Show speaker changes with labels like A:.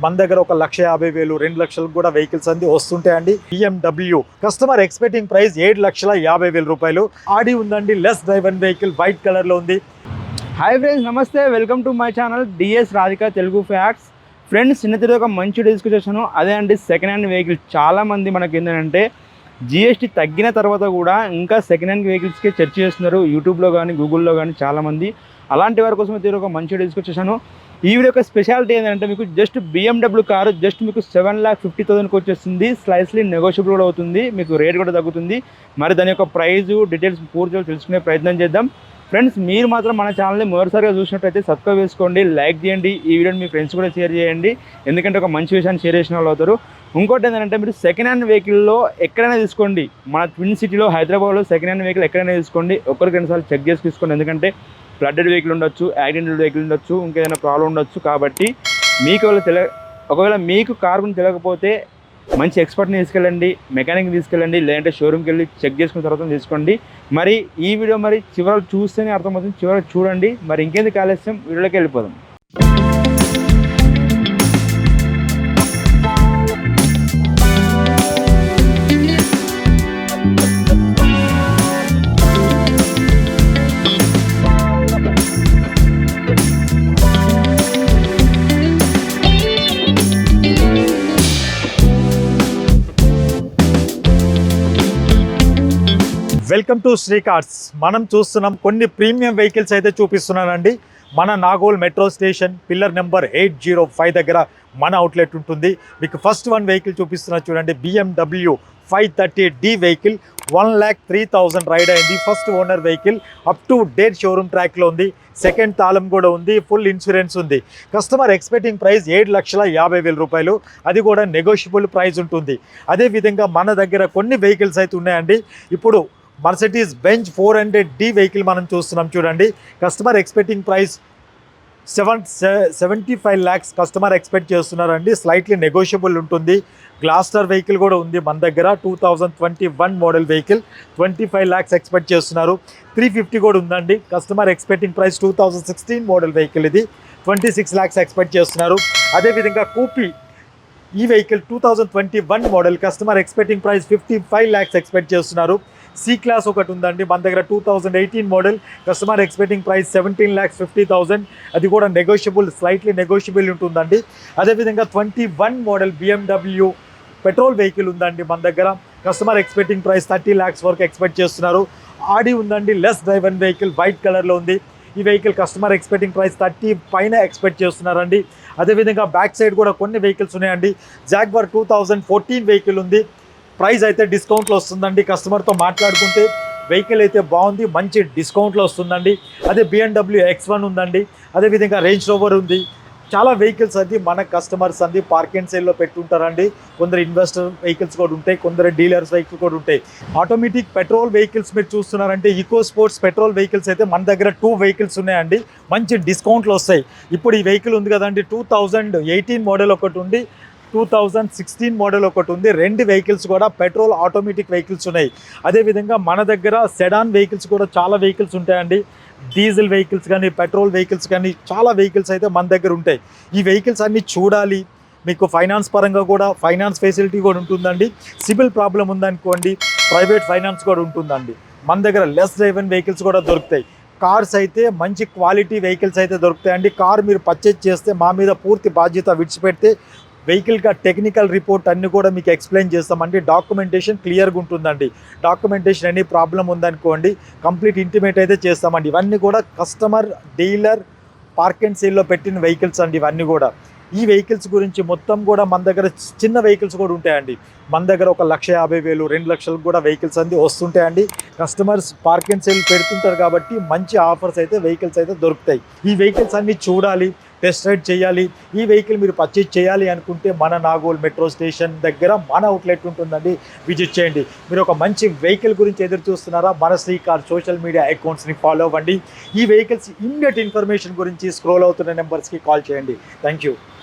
A: మన దగ్గర 1,50,000 2 లక్షలకు కూడా వెహికల్స్ అన్ని వస్తుంటాయండి. BMW కస్టమర్ ఎక్స్పెక్టింగ్ ప్రైస్ 7,50,000 రూపాయలు. ఆడి ఉందండి, less driven vehicle white colour లో ఉంది.
B: Hi friends, namaste, welcome to my channel DS Radhika Telugu facts. Friends, నిన్నటి ఒక మంచి డిస్కస్ చేశాను. అదే అండి, సెకండ్ హ్యాండ్ వెహికల్. చాలామంది మనకి ఏంటంటే జిఎస్టీ తగ్గిన తర్వాత కూడా ఇంకా సెకండ్ హ్యాండ్ వెహికల్స్కి చర్చ చేస్తున్నారు యూట్యూబ్లో కానీ గూగుల్లో కానీ చాలామంది. అలాంటి వారి కోసం అయితే ఒక మంచి డిస్కస్ చేశాను. ఈ వీడియో యొక్క స్పెషాలిటీ ఏంటంటే మీకు జస్ట్ BMW కారు జస్ట్ మీకు 7,50,000కి వచ్చేస్తుంది. స్లైస్లీ నెగోషియబుల్ కూడా అవుతుంది, మీకు రేట్ కూడా తగ్గుతుంది. మరి దాని యొక్క ప్రైస్ డీటెయిల్స్ పూర్తిగా తెలుసుకునే ప్రయత్నం చేద్దాం. ఫ్రెండ్స్, మీరు మాత్రం మన ఛానల్ని మొదటిసారిగా చూసినట్టయితే సబ్స్క్రైబ్ చేసుకోండి, లైక్ చేయండి, ఈ వీడియోని మీ ఫ్రెండ్స్ కూడా షేర్ చేయండి, ఎందుకంటే ఒక మంచి విషయాన్ని షేర్ చేసిన వాళ్ళు అవుతారు. ఇంకోటి ఏంటంటే మీరు సెకండ్ హ్యాండ్ వెహికల్లో ఎక్కడైనా తీసుకోండి, మన ట్విన్ సిటీలో హైదరాబాద్లో సెకండ్ హ్యాండ్ వెహికల్ ఎక్కడైనా తీసుకోండి, ఒకరికి రెండుసార్లు చెక్ చేసి తీసుకోండి. ఎందుకంటే ఫ్లడ్డెడ్ వెహికల్ ఉండొచ్చు, యాక్సిడెంటెడ్ వెహికల్ ఉండొచ్చు, ఇంకేదైనా ప్రాబ్లం ఉండొచ్చు. కాబట్టి మీకు ఒకవేళ మీకు కార్ గురించి తెలియకపోతే మంచి ఎక్స్పర్ట్ని తీసుకెళ్ళండి, మెకానిక్ని తీసుకెళ్ళండి, లేదంటే షోరూమ్కి వెళ్ళి చెక్ చేసుకున్న తర్వాత తీసుకోండి. మరి ఈ వీడియో చివరి చూస్తేనే అర్థమవుతుంది, చివరి చూడండి. మరి ఇంకేందుకు ఆలస్యం, వీడియోలోకి వెళ్ళిపోదాం.
A: Welcome to Sri cars. మనం చూస్తున్నాం కొన్ని ప్రీమియం వెహికల్స్ అయితే చూపిస్తున్నానండి. మన Nagole metro station pillar number 805 దగ్గర మన అవుట్లెట్ ఉంటుంది. మీకు ఫస్ట్ వన్ వెహికల్ చూపిస్తున్నా చూడండి, BMW 530D వెహికల్. 1,03,000 రైడ్ అయింది. First owner vehicle, up to date showroom ట్రాక్లో ఉంది. సెకండ్ తాళం కూడా ఉంది, ఫుల్ ఇన్సూరెన్స్ ఉంది. కస్టమర్ ఎక్స్పెక్టింగ్ ప్రైస్ 7,50,000 రూపాయలు, అది కూడా నెగోషియబుల్ ప్రైస్ ఉంటుంది. అదేవిధంగా మన దగ్గర కొన్ని వెహికల్స్ అయితే ఉన్నాయండి. ఇప్పుడు మర్సిడీస్ బెంజ్ 400D వెహికల్ మనం చూస్తున్నాం చూడండి. Customer expecting price 75 lakhs customer expect చేస్తున్నారండి. స్లైట్లీ నెగోషియబుల్ ఉంటుంది. గ్లాస్టర్ వెహికల్ కూడా ఉంది మన దగ్గర. 2021 మోడల్ వెహికల్, 25 lakhs ఎక్స్పెక్ట్ చేస్తున్నారు. 350 కూడా ఉందండి. Customer expecting price 2016 model vehicle, ఇది 26 lakhs ఎక్స్పెక్ట్ చేస్తున్నారు. అదేవిధంగా కూపీ ఈ vehicle 2021 model, customer expecting price 55 lakhs expect చేస్తున్నారు. సి క్లాస్ ఒకటి ఉందండి మన దగ్గర, 2018 మోడల్, కస్టమర్ ఎక్స్పెక్టింగ్ ప్రైస్ 17,50,000, అది కూడా నెగోషియబుల్, స్లైట్లీ నెగోషియబుల్ ఉంటుందండి. అదేవిధంగా 21 మోడల్ BMW పెట్రోల్ వెహికల్ ఉందండి మన దగ్గర. కస్టమర్ ఎక్స్పెక్టింగ్ ప్రైస్ 30 lakhs వరకు ఎక్స్పెక్ట్ చేస్తున్నారు. ఆడి ఉందండి, లెస్ డ్రైవన్ వెహికల్ వైట్ కలర్లో ఉంది. ఈ వెహికల్ కస్టమర్ ఎక్స్పెక్టింగ్ ప్రైస్ 30 పైన ఎక్స్పెక్ట్ చేస్తున్నారండి. అదేవిధంగా బ్యాక్ సైడ్ కూడా కొన్ని వెహికల్స్ ఉన్నాయండి. జాగ్వార్ 2014 వెహికల్ ఉంది. ప్రైస్ అయితే డిస్కౌంట్లో వస్తుందండి. కస్టమర్తో మాట్లాడుకుంటే వెహికల్ అయితే బాగుంది, మంచి డిస్కౌంట్లో వస్తుందండి. అదే BMW X1 ఉందండి. అదేవిధంగా రేంజ్ రోవర్ ఉంది. చాలా వెహికల్స్ అది మన కస్టమర్స్ అంది పార్క్ అండ్ సేల్లో పెట్టుంటారండి. కొందరు ఇన్వెస్టర్ వెహికల్స్ కూడా ఉంటాయి, కొందరు డీలర్స్ వెహికల్ కూడా ఉంటాయి. ఆటోమేటిక్ పెట్రోల్ వెహికల్స్ మీరు చూస్తున్నారంటే ఈకో స్పోర్ట్స్ పెట్రోల్ వెహికల్స్ అయితే మన దగ్గర 2 వెహికల్స్ ఉన్నాయండి. మంచి డిస్కౌంట్లు వస్తాయి. ఇప్పుడు ఈ వెహికల్ ఉంది కదండి, 2018 మోడల్ ఒకటి ఉంది, 2016 మోడల్ ఒకటి ఉంది. 2 వెహికల్స్ కూడా పెట్రోల్ ఆటోమేటిక్ వెహికల్స్ ఉన్నాయి. అదేవిధంగా మన దగ్గర సెడాన్ వెహికల్స్ కూడా చాలా వెహికల్స్ ఉంటాయండి. డీజిల్ వెహికల్స్ కానీ పెట్రోల్ వెహికల్స్ కానీ చాలా వెహికల్స్ అయితే మన దగ్గర ఉంటాయి. ఈ వెహికల్స్ అన్నీ చూడాలి. మీకు ఫైనాన్స్ పరంగా కూడా ఫైనాన్స్ ఫెసిలిటీ కూడా ఉంటుందండి. సిబిల్ ప్రాబ్లం ఉందనుకోండి, ప్రైవేట్ ఫైనాన్స్ కూడా ఉంటుందండి. మన దగ్గర లెస్ డ్రైవన్ వెహికల్స్ కూడా దొరుకుతాయి. కార్స్ అయితే మంచి క్వాలిటీ వెహికల్స్ అయితే దొరుకుతాయండి. కార్ మీరు పర్చేజ్ చేస్తే మా మీద పూర్తి బాధ్యత విడిచిపెడితే వెహికల్గా టెక్నికల్ రిపోర్ట్ అన్నీ కూడా మీకు ఎక్స్ప్లెయిన్ చేస్తామండి. డాక్యుమెంటేషన్ క్లియర్గా ఉంటుందండి. డాక్యుమెంటేషన్ ఎనీ ప్రాబ్లం ఉందనుకోండి, కంప్లీట్ ఇంటిమేట్ అయితే చేస్తామండి. ఇవన్నీ కూడా కస్టమర్, డీలర్, పార్క్ అండ్ సేల్లో పెట్టిన వెహికల్స్ అండి ఇవన్నీ కూడా. ఈ వెహికల్స్ గురించి మొత్తం కూడా మన దగ్గర చిన్న వెహికల్స్ కూడా ఉంటాయండి. మన దగ్గర 1,50,000 2 లక్షలకు కూడా వెహికల్స్ అన్నీ వస్తుంటాయండి. కస్టమర్స్ పార్క్ అండ్ సేల్ పెడుతుంటారు కాబట్టి మంచి ఆఫర్స్ అయితే వెహికల్స్ అయితే దొరుకుతాయి. ఈ వెహికల్స్ అన్నీ చూడాలి, టెస్ట్ రైడ్ చేయాలి. ఈ వెహికల్ మీరు పర్చేజ్ చేయాలి అనుకుంటే మన నాగోల్ మెట్రో స్టేషన్ దగ్గర మన అవుట్లెట్ ఉంటుందండి, విజిట్ చేయండి. మీరు ఒక మంచి వెహికల్ గురించి ఎదురు చూస్తున్నారా? మన శ్రీ కార్ సోషల్ మీడియా అకౌంట్స్ని ఫాలో అవ్వండి. ఈ వెహికల్స్ ఇమ్మీడియట్ ఇన్ఫర్మేషన్ గురించి స్క్రోల్ అవుతున్న నెంబర్స్కి కాల్ చేయండి. Thank you.